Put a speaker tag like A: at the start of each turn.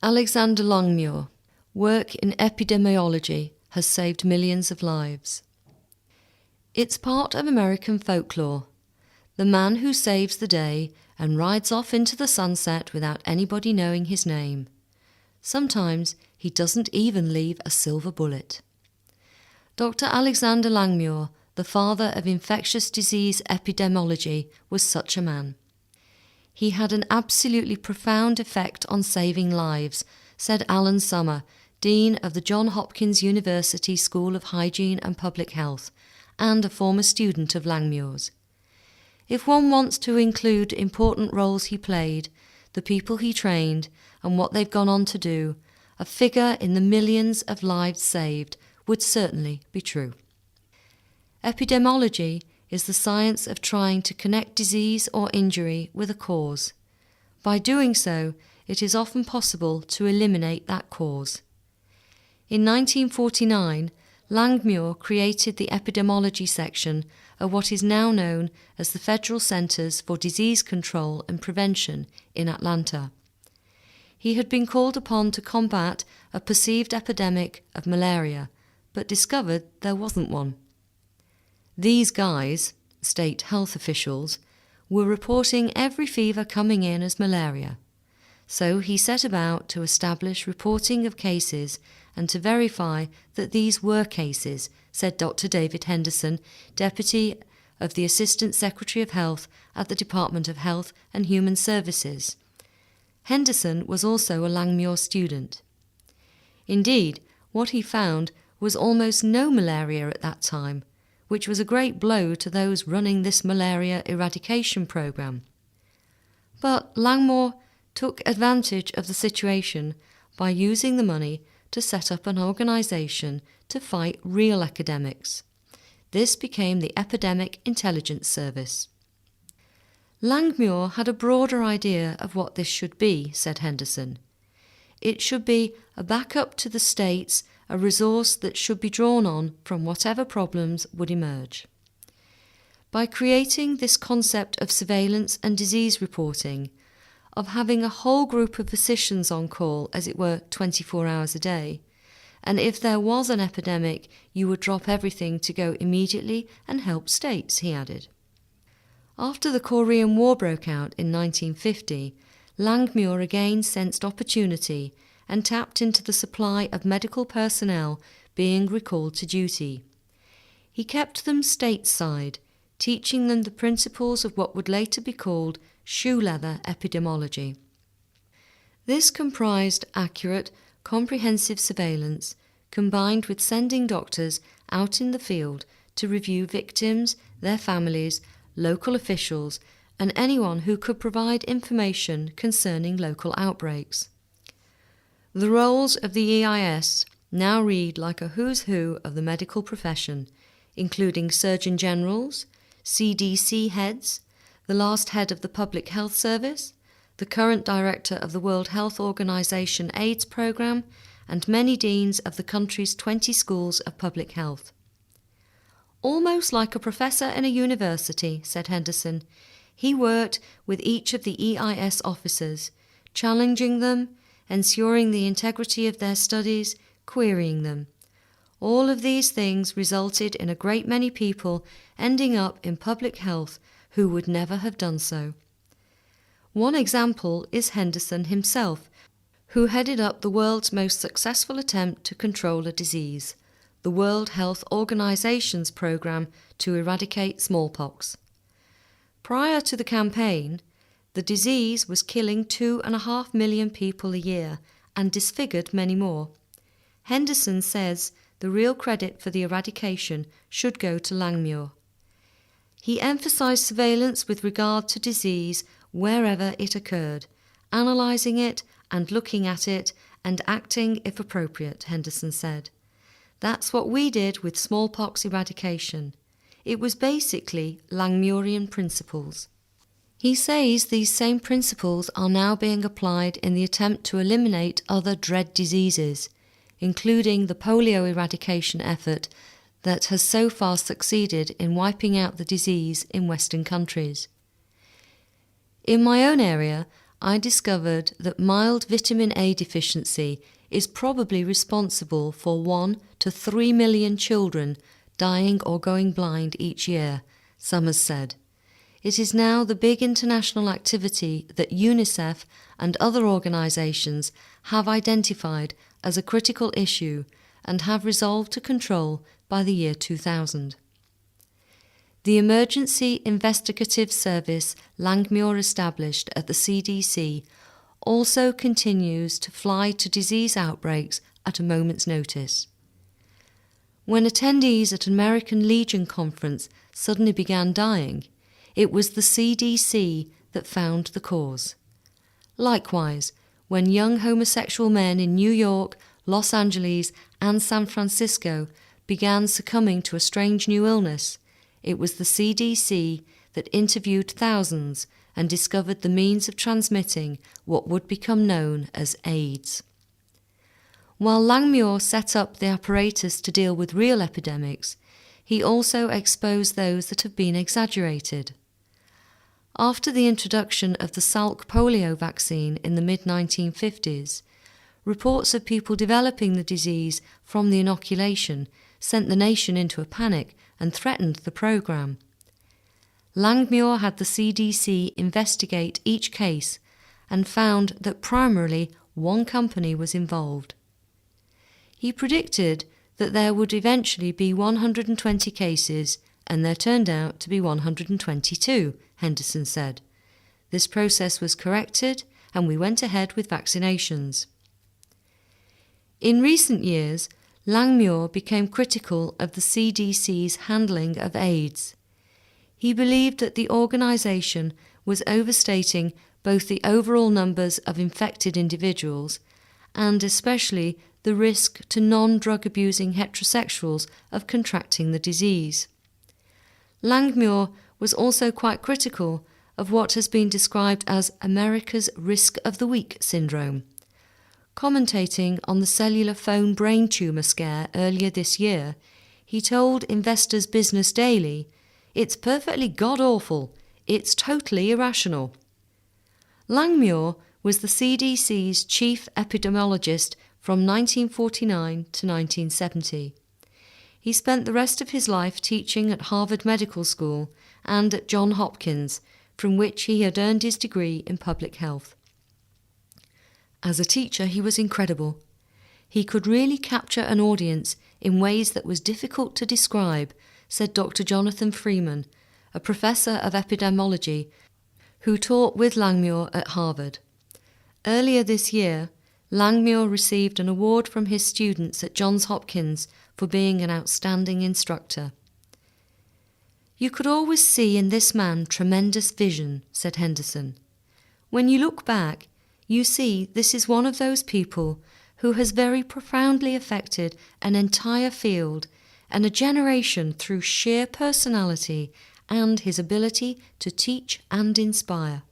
A: Alexander LANGMUIR, work in epidemiology has saved millions of lives. It's part of American folklore. The man who saves the day and rides off into the sunset without anybody knowing his name. Sometimes he doesn't even leave a silver bullet. Dr. Alexander LANGMUIR, the father of infectious disease epidemiology, was such a man. He had an absolutely profound effect on saving lives, said Alan Summer, Dean of the Johns Hopkins University School of Hygiene and Public Health, and a former student of LANGMUIR's. If one wants to include important roles he played, the people he trained, and what they've gone on to do, a figure in the millions of lives saved would certainly be true. Epidemiology is the science of trying to connect disease or injury with a cause. By doing so, it is often possible to eliminate that cause. In 1949, LANGMUIR created the epidemiology section of what is now known as the Federal Centers for Disease Control and Prevention in Atlanta. He had been called upon to combat a perceived epidemic of malaria, but discovered there wasn't one. These guys, state health officials, were reporting every fever coming in as malaria. So he set about to establish reporting of cases and to verify that these were cases, said Dr. David Henderson, Deputy of the Assistant Secretary of Health at the Department of Health and Human Services. Henderson was also a LANGMUIR student. Indeed, what he found was almost no malaria at that time, which was a great blow to those running this malaria eradication program. But LANGMUIR took advantage of the situation by using the money to set up an organisation to fight real epidemics. This became the Epidemic Intelligence Service. LANGMUIR had a broader idea of what this should be, said Henderson. It should be a backup to the states, a resource that should be drawn on from whatever problems would emerge. By creating this concept of surveillance and disease reporting, of having a whole group of physicians on call, as it were, 24 hours a day, and if there was an epidemic, you would drop everything to go immediately and help states, he added. After the Korean War broke out in 1950, LANGMUIR again sensed opportunity and tapped into the supply of medical personnel being recalled to duty. He kept them stateside, teaching them the principles of what would later be called shoe leather epidemiology. This comprised accurate, comprehensive surveillance, combined with sending doctors out in the field to review victims, their families, local officials, and anyone who could provide information concerning local outbreaks. The roles of the EIS now read like a who's who of the medical profession, including Surgeon Generals, CDC heads, the last head of the Public Health Service, the current director of the World Health Organization AIDS Programme, and many deans of the country's 20 schools of public health. Almost like a professor in a university, said Henderson, he worked with each of the EIS officers, challenging them, ensuring the integrity of their studies, querying them. All of these things resulted in a great many people ending up in public health who would never have done so. One example is Henderson himself, who headed up the world's most successful attempt to control a disease, the World Health Organization's program to eradicate smallpox. Prior to the campaign, the disease was killing 2.5 million people a year and disfigured many more. Henderson says the real credit for the eradication should go to LANGMUIR. He emphasised surveillance with regard to disease wherever it occurred, analysing it and looking at it and acting if appropriate, Henderson said. That's what we did with smallpox eradication. It was basically LANGMUIRian principles. He says these same principles are now being applied in the attempt to eliminate other dread diseases, including the polio eradication effort that has so far succeeded in wiping out the disease in Western countries. In my own area, I discovered that mild vitamin A deficiency is probably responsible for 1 to 3 million children dying or going blind each year, Summers said. It is now the big international activity that UNICEF and other organisations have identified as a critical issue and have resolved to control by the year 2000. The emergency investigative service LANGMUIR established at the CDC also continues to fly to disease outbreaks at a moment's notice. When attendees at an American Legion conference suddenly began dying, it was the CDC that found the cause. Likewise, when young homosexual men in New York, Los Angeles and San Francisco began succumbing to a strange new illness, it was the CDC that interviewed thousands and discovered the means of transmitting what would become known as AIDS. While LANGMUIR set up the apparatus to deal with real epidemics, he also exposed those that have been exaggerated. After the introduction of the Salk polio vaccine in the mid-1950s, reports of people developing the disease from the inoculation sent the nation into a panic and threatened the programme. LANGMUIR had the CDC investigate each case and found that primarily one company was involved. He predicted that there would eventually be 120 cases, and there turned out to be 122, Henderson said. This process was corrected and we went ahead with vaccinations. In recent years, LANGMUIR became critical of the CDC's handling of AIDS. He believed that the organisation was overstating both the overall numbers of infected individuals and especially the risk to non-drug abusing heterosexuals of contracting the disease. LANGMUIR was also quite critical of what has been described as America's risk of the week syndrome. Commentating on the cellular phone brain tumour scare earlier this year, he told Investors Business Daily, "It's perfectly god-awful. It's totally irrational." LANGMUIR was the CDC's chief epidemiologist from 1949 to 1970. He spent the rest of his life teaching at Harvard Medical School and at Johns Hopkins, from which he had earned his degree in public health. As a teacher, he was incredible. He could really capture an audience in ways that was difficult to describe, said Dr. Jonathan Freeman, a professor of epidemiology who taught with LANGMUIR at Harvard. Earlier this year, LANGMUIR received an award from his students at Johns Hopkins for being an outstanding instructor. "You could always see in this man tremendous vision," said Henderson. "When you look back, you see this is one of those people who has very profoundly affected an entire field and a generation through sheer personality and his ability to teach and inspire."